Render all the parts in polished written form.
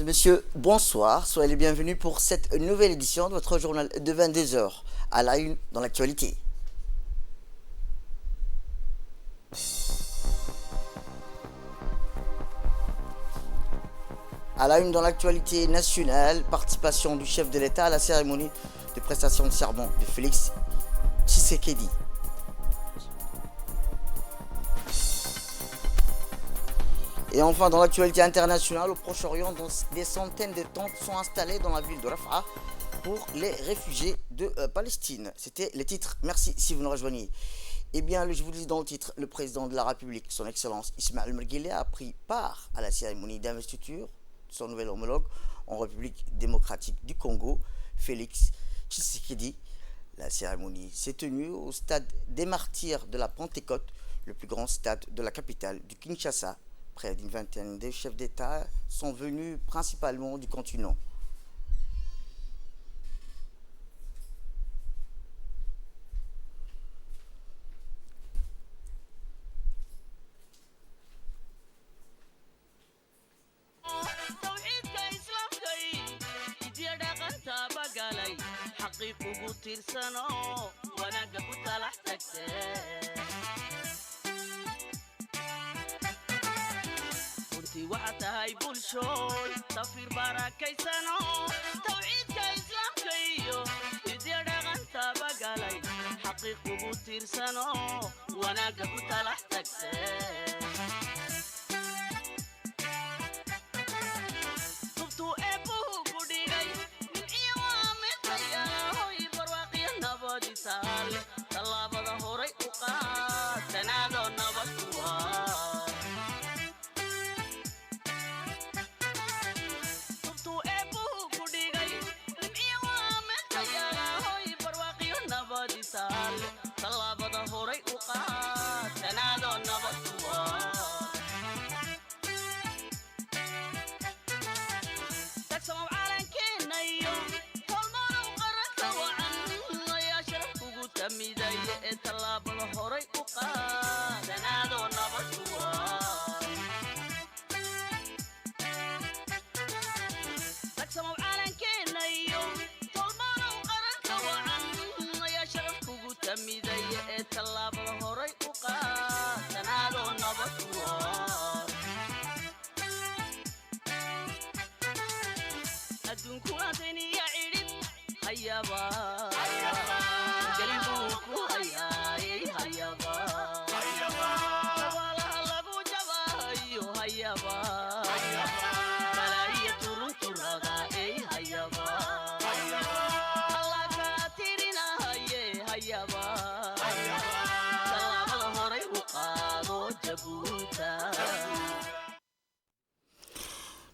et messieurs, bonsoir, soyez les bienvenus pour cette nouvelle édition de votre journal de 22 heures à la une dans l'actualité. À la une dans l'actualité nationale, participation du chef de l'État à la cérémonie de prestation de serment de Félix Tshisekedi. Et enfin, dans l'actualité internationale, au Proche-Orient, des centaines de tentes sont installées dans la ville de Rafah pour les réfugiés de Palestine. C'était les titres. Merci si vous nous rejoignez. Eh bien, je vous dis dans le titre, le président de la République, son Excellence Ismaël Merguele, a pris part à la cérémonie d'investiture de son nouvel homologue en République démocratique du Congo, Félix Tshisekedi. La cérémonie s'est tenue au stade des Martyrs de la Pentecôte, le plus grand stade de la capitale du Kinshasa. Près d'une vingtaine de chefs d'État sont venus principalement du continent. وعتهاي بولشوي تفير باراكيسانو توعيدك إسلامك إيو إدي دغنتا بقالي حقيق وتيرسانو وانا قبط لحتك تبتو إبوه قديغي من إيوامي خياهوي برواقي النبادي سالي طلاب ظهوري أقاد تنادو نبادوها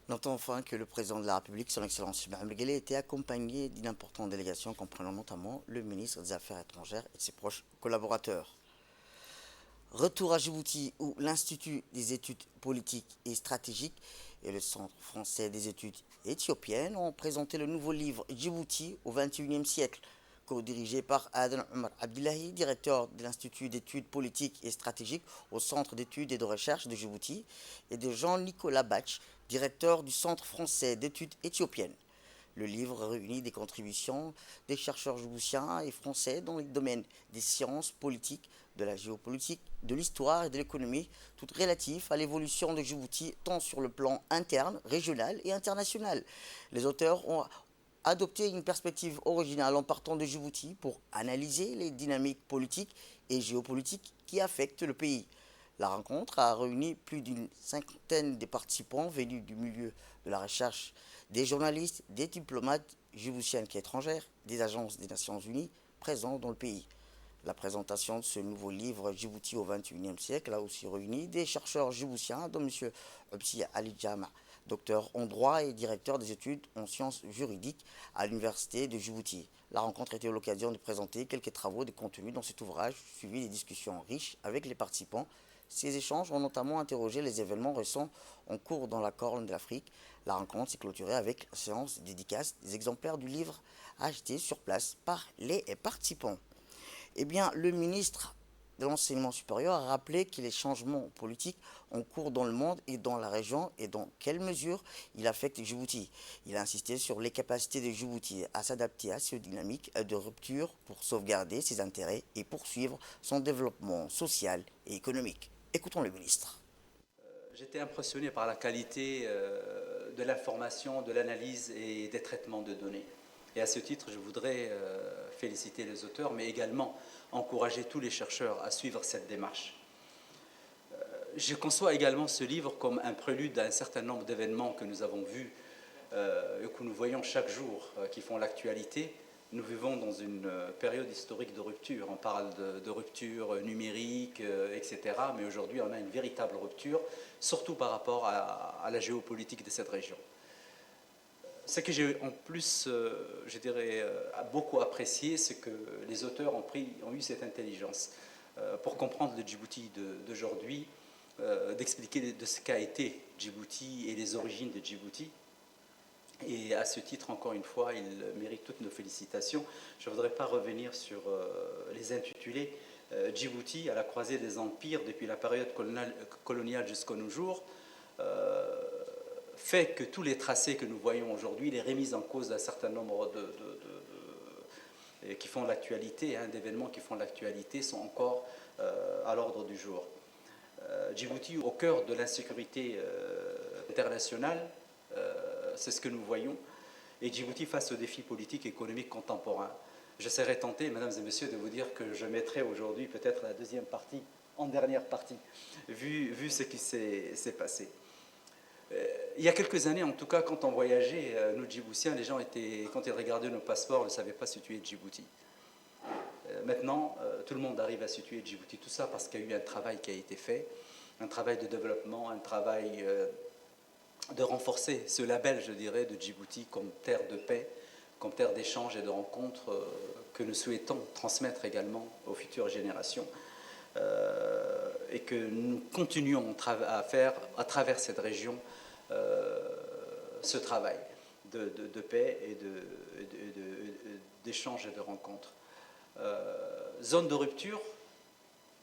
Notons enfin que le président de la République, son Excellence Ismaël Merguele, était accompagné d'une importante délégation comprenant notamment le ministre des Affaires étrangères et de ses proches collaborateurs. Retour à Djibouti où l'Institut des études politiques et stratégiques et le Centre français des études éthiopiennes ont présenté le nouveau livre Djibouti au XXIe siècle, co-dirigé par Aden Omar Abdullahi, directeur de l'Institut d'études politiques et stratégiques au Centre d'études et de recherche de Djibouti, et de Jean-Nicolas Bach, directeur du Centre français d'études éthiopiennes. Le livre réunit des contributions des chercheurs djiboutiens et français dans les domaines des sciences politiques, de la géopolitique, de l'histoire et de l'économie, toutes relatives à l'évolution de Djibouti tant sur le plan interne, régional et international. Les auteurs ont adopté une perspective originale en partant de Djibouti pour analyser les dynamiques politiques et géopolitiques qui affectent le pays. La rencontre a réuni plus d'une cinquantaine de participants venus du milieu de la recherche, des journalistes, des diplomates djiboutiens et étrangères, des agences des Nations Unies présents dans le pays. La présentation de ce nouveau livre Djibouti au XXIe siècle a aussi réuni des chercheurs djiboutiens, dont M. Obsi Ali Djama, docteur en droit et directeur des études en sciences juridiques à l'université de Djibouti. La rencontre était l'occasion de présenter quelques travaux de contenu dans cet ouvrage, suivi des discussions riches avec les participants. Ces échanges ont notamment interrogé les événements récents en cours dans la Corne de l'Afrique. La rencontre s'est clôturée avec la séance dédicace des exemplaires du livre achetés sur place par les participants. Eh bien, le ministre de l'enseignement supérieur a rappelé que les changements politiques en cours dans le monde et dans la région et dans quelle mesure il affecte Djibouti. Il a insisté sur les capacités de Djibouti à s'adapter à ces dynamiques de rupture pour sauvegarder ses intérêts et poursuivre son développement social et économique. Écoutons le ministre. J'étais impressionné par la qualité de l'information, de l'analyse et des traitements de données. Et à ce titre, je voudrais féliciter les auteurs, mais également encourager tous les chercheurs à suivre cette démarche. Je conçois également ce livre comme un prélude à un certain nombre d'événements que nous avons vus et que nous voyons chaque jour qui font l'actualité. Nous vivons dans une période historique de rupture. On parle de rupture numérique, etc. Mais aujourd'hui, on a une véritable rupture, surtout par rapport à la géopolitique de cette région. Ce que j'ai en plus, je dirais, beaucoup apprécié, c'est que les auteurs ont eu cette intelligence pour comprendre le Djibouti d'aujourd'hui, d'expliquer de ce qu'a été Djibouti et les origines de Djibouti. Et à ce titre, encore une fois, il mérite toutes nos félicitations. Je ne voudrais pas revenir sur les intitulés. Djibouti, à la croisée des empires, depuis la période coloniale jusqu'à nos jours, fait que tous les tracés que nous voyons aujourd'hui, les remises en cause d'un certain nombre qui font l'actualité, d'événements qui font l'actualité, sont encore à l'ordre du jour. Djibouti, au cœur de l'insécurité internationale, c'est ce que nous voyons. Et Djibouti face aux défis politiques et économiques contemporains. Je serais tenté, mesdames et messieurs, de vous dire que je mettrai aujourd'hui peut-être la deuxième partie en dernière partie, vu ce qui s'est passé. Il y a quelques années, en tout cas, quand on voyageait, nous Djiboutiens, les gens quand ils regardaient nos passeports, ne savaient pas situer Djibouti. Maintenant, tout le monde arrive à situer Djibouti. Tout ça parce qu'il y a eu un travail qui a été fait, un travail de développement, un travail de renforcer ce label, je dirais, de Djibouti comme terre de paix, comme terre d'échange et de rencontres que nous souhaitons transmettre également aux futures générations et que nous continuons à faire à travers cette région ce travail de paix et d'échange et de rencontres. Zone de rupture,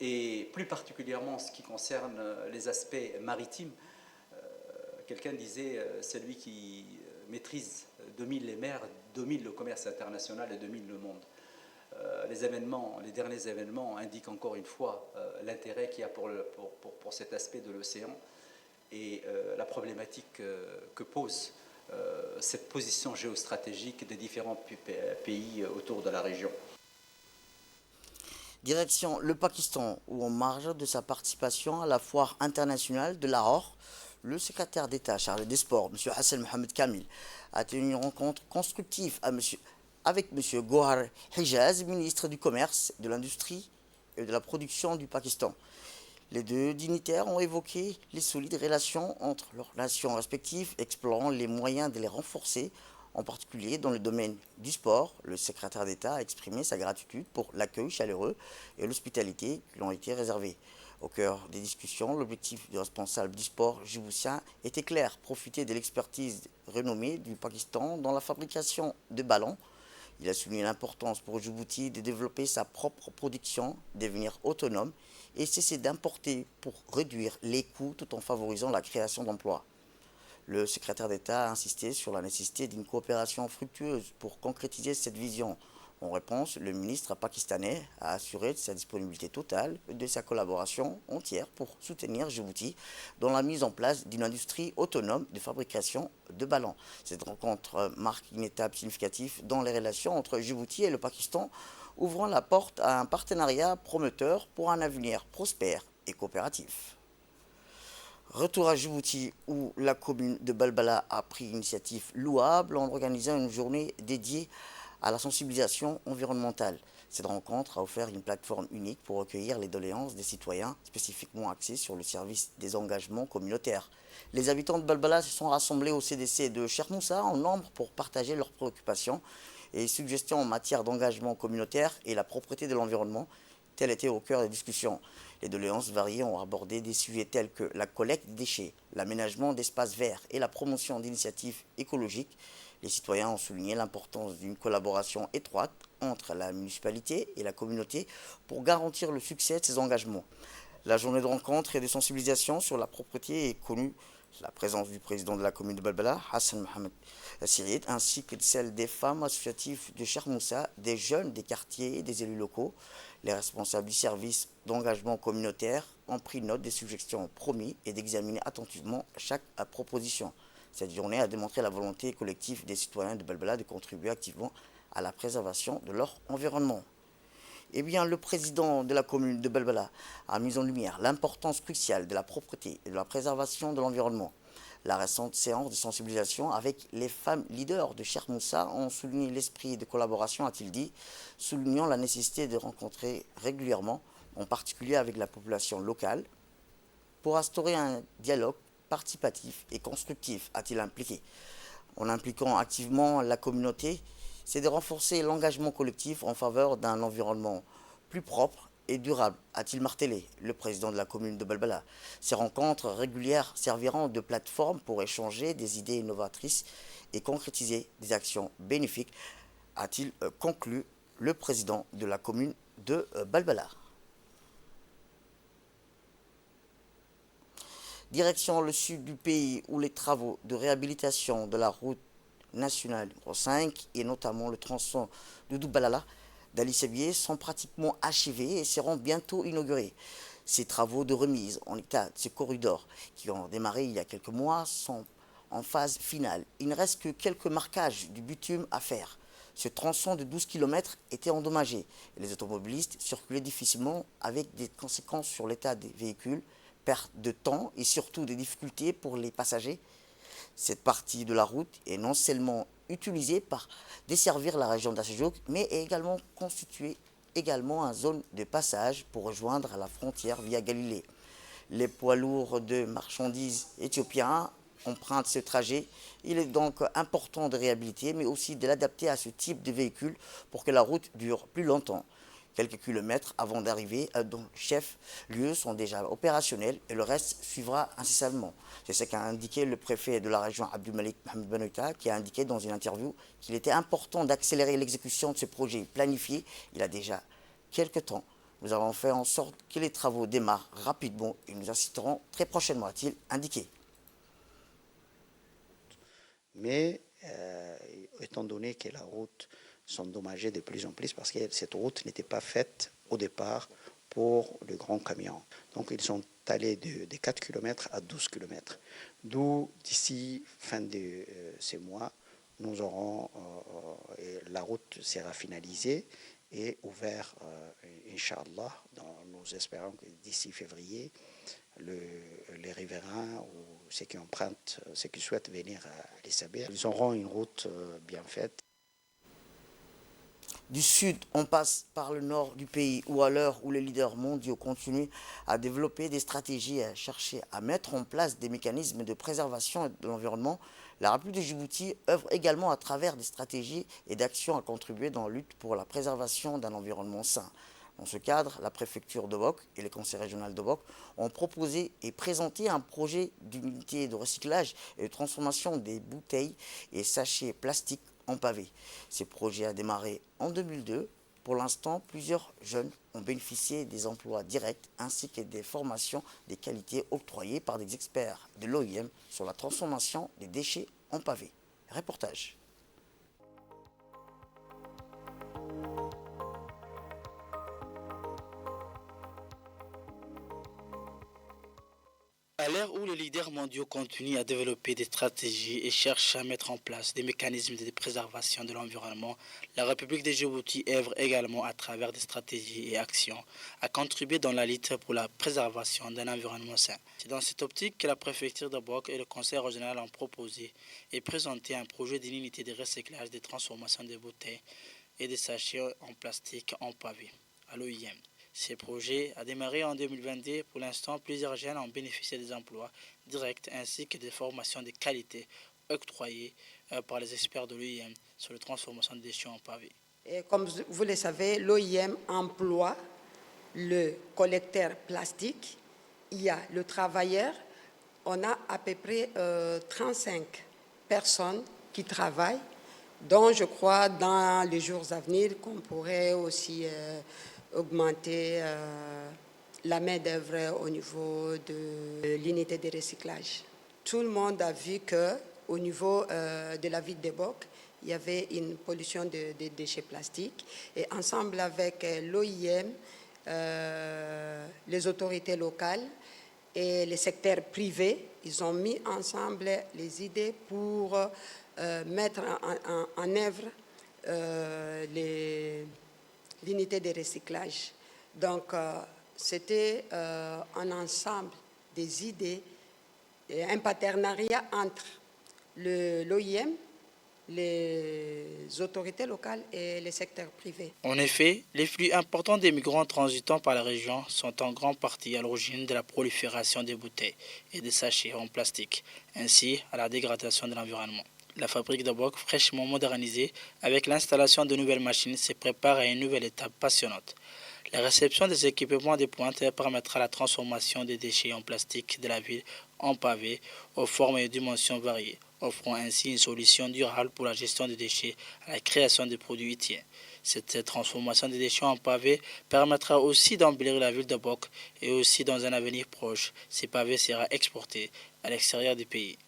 et plus particulièrement en ce qui concerne les aspects maritimes. Quelqu'un disait, celui qui maîtrise, domine les mers, domine le commerce international et domine le monde. Les derniers événements indiquent encore une fois l'intérêt qu'il y a pour cet aspect de l'océan et la problématique que pose cette position géostratégique des différents pays autour de la région. Direction le Pakistan, où en marge de sa participation à la foire internationale de Lahore, le secrétaire d'État chargé des sports, M. Hassan Mohamed Kamil, a tenu une rencontre constructive avec M. Gohar Hijaz, ministre du Commerce, de l'Industrie et de la Production du Pakistan. Les deux dignitaires ont évoqué les solides relations entre leurs nations respectives, explorant les moyens de les renforcer, en particulier dans le domaine du sport. Le secrétaire d'État a exprimé sa gratitude pour l'accueil chaleureux et l'hospitalité qui lui ont été réservés. Au cœur des discussions, l'objectif du responsable du sport djiboutien était clair, profiter de l'expertise renommée du Pakistan dans la fabrication de ballons. Il a souligné l'importance pour Djibouti de développer sa propre production, devenir autonome et cesser d'importer pour réduire les coûts tout en favorisant la création d'emplois. Le secrétaire d'État a insisté sur la nécessité d'une coopération fructueuse pour concrétiser cette vision. En réponse, le ministre pakistanais a assuré de sa disponibilité totale et de sa collaboration entière pour soutenir Djibouti dans la mise en place d'une industrie autonome de fabrication de ballons. Cette rencontre marque une étape significative dans les relations entre Djibouti et le Pakistan, ouvrant la porte à un partenariat prometteur pour un avenir prospère et coopératif. Retour à Djibouti, où la commune de Balbala a pris une initiative louable en organisant une journée dédiée à la sensibilisation environnementale. Cette rencontre a offert une plateforme unique pour recueillir les doléances des citoyens spécifiquement axées sur le service des engagements communautaires. Les habitants de Balbala se sont rassemblés au CDC de Chermoussa en nombre pour partager leurs préoccupations et suggestions en matière d'engagement communautaire et la propreté de l'environnement. Tel était au cœur des discussions. Les doléances variées ont abordé des sujets tels que la collecte des déchets, l'aménagement d'espaces verts et la promotion d'initiatives écologiques. Les citoyens ont souligné l'importance d'une collaboration étroite entre la municipalité et la communauté pour garantir le succès de ces engagements. La journée de rencontre et de sensibilisation sur la propreté est connue la présence du président de la commune de Balbala, Hassan Mohamed Sirid, ainsi que celle des femmes associatives de Cheikh Moussa, des jeunes des quartiers et des élus locaux. Les responsables du service d'engagement communautaire ont pris note des suggestions promis et d'examiner attentivement chaque proposition. Cette journée a démontré la volonté collective des citoyens de Balbala de contribuer activement à la préservation de leur environnement. Eh bien, le président de la commune de Balbala a mis en lumière l'importance cruciale de la propreté et de la préservation de l'environnement. La récente séance de sensibilisation avec les femmes leaders de Cheikh Moussa ont souligné l'esprit de collaboration, a-t-il dit, soulignant la nécessité de rencontrer régulièrement, en particulier avec la population locale, pour instaurer un dialogue participatif et constructif, a-t-il impliqué. En impliquant activement la communauté, c'est de renforcer l'engagement collectif en faveur d'un environnement plus propre et durable, a-t-il martelé, le président de la commune de Balbala. Ces rencontres régulières serviront de plateforme pour échanger des idées innovatrices et concrétiser des actions bénéfiques, a-t-il conclu, le président de la commune de Balbala. Direction le sud du pays où les travaux de réhabilitation de la route nationale numéro 5 et notamment le tronçon de Doubalala d'Ali Sebier sont pratiquement achevés et seront bientôt inaugurés. Ces travaux de remise en état de ces corridors qui ont démarré il y a quelques mois sont en phase finale. Il ne reste que quelques marquages du bitume à faire. Ce tronçon de 12 km était endommagé et les automobilistes circulaient difficilement avec des conséquences sur l'état des véhicules, perte de temps et surtout des difficultés pour les passagers. Cette partie de la route est non seulement utilisée pour desservir la région d'Assejouk, mais est également constituée en zone de passage pour rejoindre la frontière via Galilée. Les poids lourds de marchandises éthiopiens empruntent ce trajet. Il est donc important de réhabiliter, mais aussi de l'adapter à ce type de véhicule pour que la route dure plus longtemps. Quelques kilomètres avant d'arriver, dont chef-lieu sont déjà opérationnels et le reste suivra incessamment. C'est ce qu'a indiqué le préfet de la région Abdulmalik Mohamed Benouita, qui a indiqué dans une interview qu'il était important d'accélérer l'exécution de ce projet planifié il y a déjà quelques temps. Nous avons fait en sorte que les travaux démarrent rapidement et nous inciterons très prochainement, a-t-il indiqué. Mais étant donné que la route s'endommageait de plus en plus parce que cette route n'était pas faite au départ pour le grand camion. Donc ils sont allés de 4 km à 12 km. D'où d'ici fin de ces mois, nous aurons la route sera finalisée et ouverte, Inch'Allah. Nous espérons que d'ici février, les riverains ou ceux qui empruntent, ceux qui souhaitent venir à Lissabé, ils auront une route bien faite. Du sud, on passe par le nord du pays où à l'heure où les leaders mondiaux continuent à développer des stratégies et à chercher à mettre en place des mécanismes de préservation de l'environnement, la République de Djibouti œuvre également à travers des stratégies et d'actions à contribuer dans la lutte pour la préservation d'un environnement sain. Dans ce cadre, la préfecture d'Obok et le conseil régional d'Obok ont proposé et présenté un projet d'unité de recyclage et de transformation des bouteilles et sachets plastiques en pavé. Ce projet a démarré en 2002. Pour l'instant, plusieurs jeunes ont bénéficié des emplois directs ainsi que des formations des qualités octroyées par des experts de l'OIM sur la transformation des déchets en pavé. Reportage. À l'heure où les leaders mondiaux continuent à développer des stratégies et cherchent à mettre en place des mécanismes de préservation de l'environnement, la République de Djibouti œuvre également à travers des stratégies et actions à contribuer dans la lutte pour la préservation d'un environnement sain. C'est dans cette optique que la préfecture de Bok et le conseil régional ont proposé et présenté un projet d'une unité de recyclage et de transformation des bouteilles et des sachets en plastique en pavé à l'OIM. Ce projet a démarré en 2022. Pour l'instant, plusieurs jeunes ont bénéficié des emplois directs ainsi que des formations de qualité octroyées par les experts de l'OIM sur la transformation des déchets en pavé. Et comme vous le savez, l'OIM emploie le collecteur plastique, il y a le travailleur. On a à peu près 35 personnes qui travaillent, dont je crois dans les jours à venir qu'on pourrait aussi augmenter la main-d'œuvre au niveau de l'unité de recyclage. Tout le monde a vu qu'au niveau de la ville de Boc, il y avait une pollution de déchets plastiques. Et ensemble avec l'OIM, les autorités locales et les secteurs privés, ils ont mis ensemble les idées pour mettre en œuvre l'unité de recyclage. Donc, c'était un ensemble des idées, un partenariat entre l'OIM, les autorités locales et les secteurs privés. En effet, les flux importants des migrants transitant par la région sont en grande partie à l'origine de la prolifération des bouteilles et des sachets en plastique, ainsi à la dégradation de l'environnement. La fabrique de Boc, fraîchement modernisée avec l'installation de nouvelles machines, se prépare à une nouvelle étape passionnante. La réception des équipements de pointe permettra la transformation des déchets en plastique de la ville en pavés aux formes et dimensions variées, offrant ainsi une solution durable pour la gestion des déchets à la création de produits utiles. Cette transformation des déchets en pavés permettra aussi d'embellir la ville de Boc et aussi dans un avenir proche, ces pavés seront exportés à l'extérieur du pays.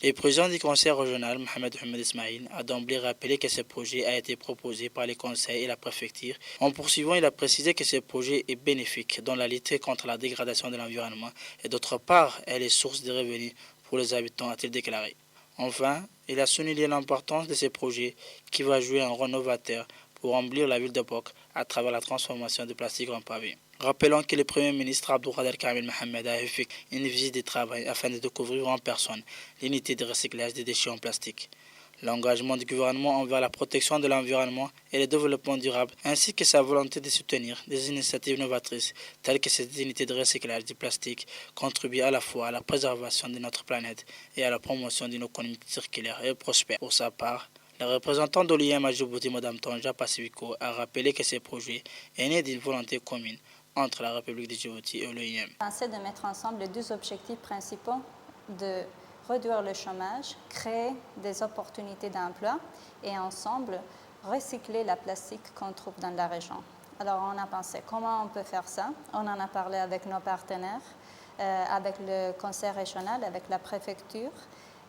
Le président du conseil régional, Mohamed Ismail, a d'emblée rappelé que ce projet a été proposé par les conseils et la préfecture. En poursuivant, il a précisé que ce projet est bénéfique dans la lutte contre la dégradation de l'environnement et d'autre part, elle est source de revenus pour les habitants, a-t-il déclaré. Enfin, il a souligné l'importance de ce projet qui va jouer un rôle novateur pour embellir la ville de Boc à travers la transformation du plastique en pavé. Rappelons que le Premier ministre Abdulkader Kamil Mohamed a effectué une visite de travail afin de découvrir en personne l'unité de recyclage des déchets en plastique. L'engagement du gouvernement envers la protection de l'environnement et le développement durable, ainsi que sa volonté de soutenir des initiatives novatrices telles que cette unité de recyclage du plastique, contribuent à la fois à la préservation de notre planète et à la promotion d'une économie circulaire et prospère. Pour sa part, le représentant de l'OIM à Djibouti, Mme Tonja Pacifico, a rappelé que ce projet est né d'une volonté commune entre la République de Djibouti et l'OIM. C'est de mettre ensemble les deux objectifs principaux de réduire le chômage, créer des opportunités d'emploi et ensemble recycler la plastique qu'on trouve dans la région. Alors on a pensé comment on peut faire ça. On en a parlé avec nos partenaires, avec le conseil régional, avec la préfecture.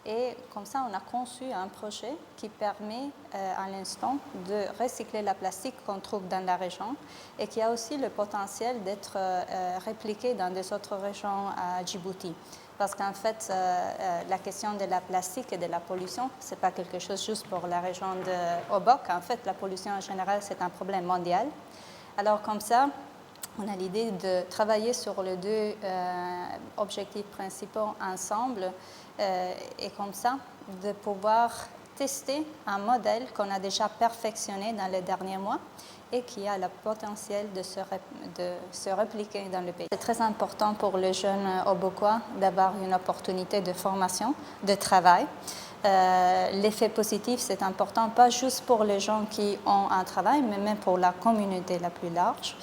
Et comme ça, on a conçu un projet qui permet à l'instant de recycler la plastique qu'on trouve dans la région et qui a aussi le potentiel d'être répliqué dans des autres régions à Djibouti. Parce qu'en fait, la question de la plastique et de la pollution, ce n'est pas quelque chose juste pour la région de Obok. En fait, la pollution en général, c'est un problème mondial. Alors comme ça, on a l'idée de travailler sur les deux objectifs principaux ensemble et comme ça, de pouvoir tester un modèle qu'on a déjà perfectionné dans les derniers mois et qui a le potentiel de se répliquer dans le pays. C'est très important pour les jeunes Obokois d'avoir une opportunité de formation, de travail. L'effet positif, c'est important, pas juste pour les gens qui ont un travail, mais même pour la communauté la plus large.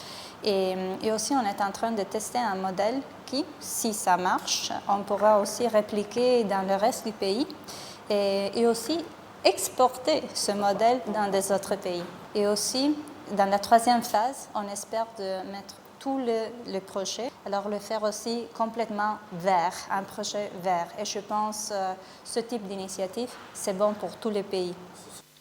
Et aussi, on est en train de tester un modèle qui, si ça marche, on pourra aussi répliquer dans le reste du pays et aussi exporter ce modèle dans des autres pays. Et aussi, dans la troisième phase, on espère de mettre tout le projet, alors le faire aussi complètement vert, un projet vert. Et je pense ce type d'initiative, c'est bon pour tous les pays.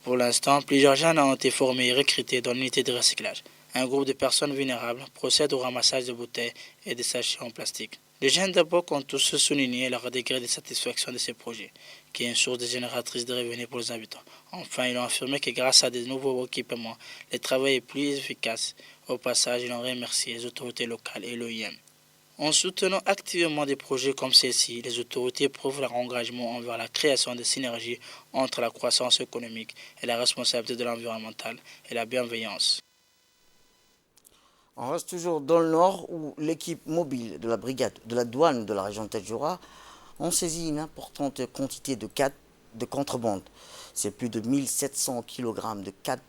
Pour l'instant, plusieurs jeunes ont été formés et recrutés dans l'unité de recyclage. Un groupe de personnes vulnérables procède au ramassage de bouteilles et de sachets en plastique. Les jeunes de Boc ont tous souligné leur degré de satisfaction de ces projets, qui est une source génératrice de revenus pour les habitants. Enfin, ils ont affirmé que grâce à de nouveaux équipements, le travail est plus efficace. Au passage, ils ont remercié les autorités locales et l'OIM. En soutenant activement des projets comme ceux-ci, les autorités prouvent leur engagement envers la création de synergies entre la croissance économique et la responsabilité de l'environnemental et la bienveillance. On reste toujours dans le nord où l'équipe mobile de la brigade de la douane de la région de Tadjoura ont saisi une importante quantité de contrebande. C'est plus de 1700 kg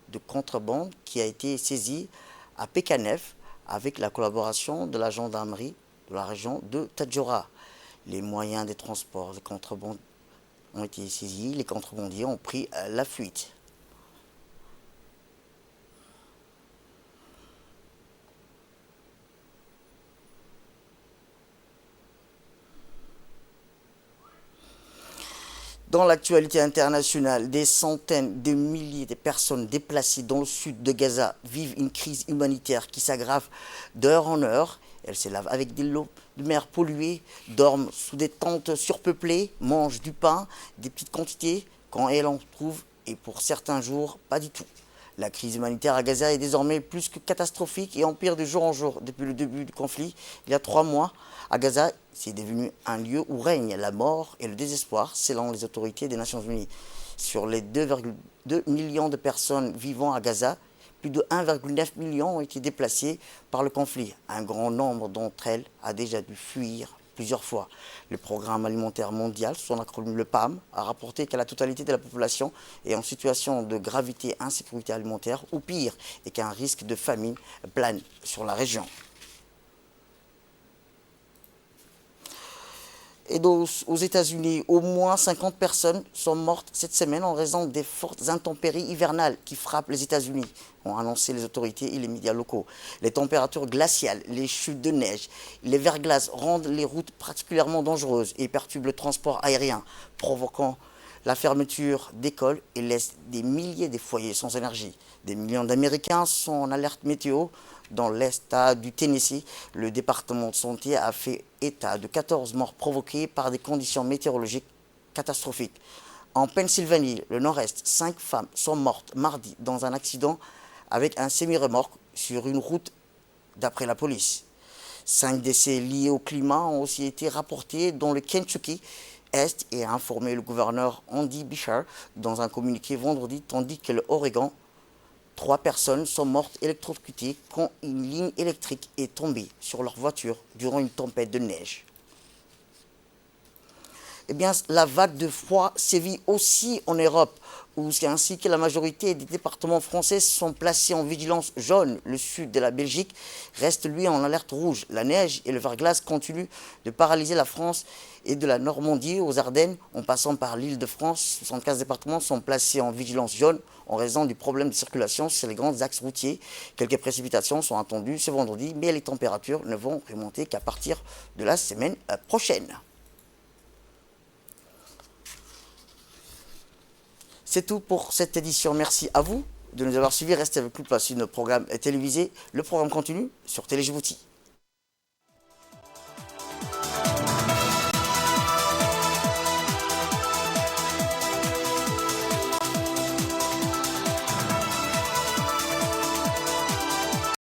de contrebande qui a été saisie à Pécanef avec la collaboration de la gendarmerie de la région de Tadjoura. Les moyens des transports de contrebande ont été saisis, les contrebandiers ont pris la fuite. Dans l'actualité internationale, des centaines de milliers de personnes déplacées dans le sud de Gaza vivent une crise humanitaire qui s'aggrave d'heure en heure. Elles se lavent avec des lots de mer polluées, dorment sous des tentes surpeuplées, mangent du pain, des petites quantités quand elles en trouvent et pour certains jours, pas du tout. La crise humanitaire à Gaza est désormais plus que catastrophique et empire de jour en jour. Depuis le début du conflit, il y a 3 mois, à Gaza, c'est devenu un lieu où règne la mort et le désespoir, selon les autorités des Nations Unies. Sur les 2,2 millions de personnes vivant à Gaza, plus de 1,9 million ont été déplacées par le conflit. Un grand nombre d'entre elles a déjà dû fuir plusieurs fois. Le Programme alimentaire mondial, son acronyme le PAM, a rapporté que la totalité de la population est en situation de gravité insécurité alimentaire ou pire, et qu'un risque de famine plane sur la région. Et aux États-Unis, au moins 50 personnes sont mortes cette semaine en raison des fortes intempéries hivernales qui frappent les États-Unis, ont annoncé les autorités et les médias locaux. Les températures glaciales, les chutes de neige, les verglas rendent les routes particulièrement dangereuses et perturbent le transport aérien, provoquant la fermeture d'écoles et laissent des milliers de foyers sans énergie. Des millions d'Américains sont en alerte météo. Dans l'État du Tennessee, le département de santé a fait état de 14 morts provoquées par des conditions météorologiques catastrophiques. En Pennsylvanie, le nord-est, 5 femmes sont mortes mardi dans un accident avec un semi-remorque sur une route d'après la police. 5 décès liés au climat ont aussi été rapportés dans le Kentucky Est et a informé le gouverneur Andy Beshear dans un communiqué vendredi, tandis que l'Oregon, 3 personnes sont mortes électrocutées quand une ligne électrique est tombée sur leur voiture durant une tempête de neige. Eh bien, la vague de froid sévit aussi en Europe, où c'est ainsi que la majorité des départements français sont placés en vigilance jaune. Le sud de la Belgique reste, lui, en alerte rouge. La neige et le verglas continuent de paralyser la France et de la Normandie aux Ardennes, en passant par l'Île-de-France. 75 départements sont placés en vigilance jaune en raison du problème de circulation sur les grands axes routiers. Quelques précipitations sont attendues ce vendredi, mais les températures ne vont remonter qu'à partir de la semaine prochaine. C'est tout pour cette édition. Merci à vous de nous avoir suivis. Restez avec nous pour la suite de notre programme télévisé. Le programme continue sur Télé Djibouti.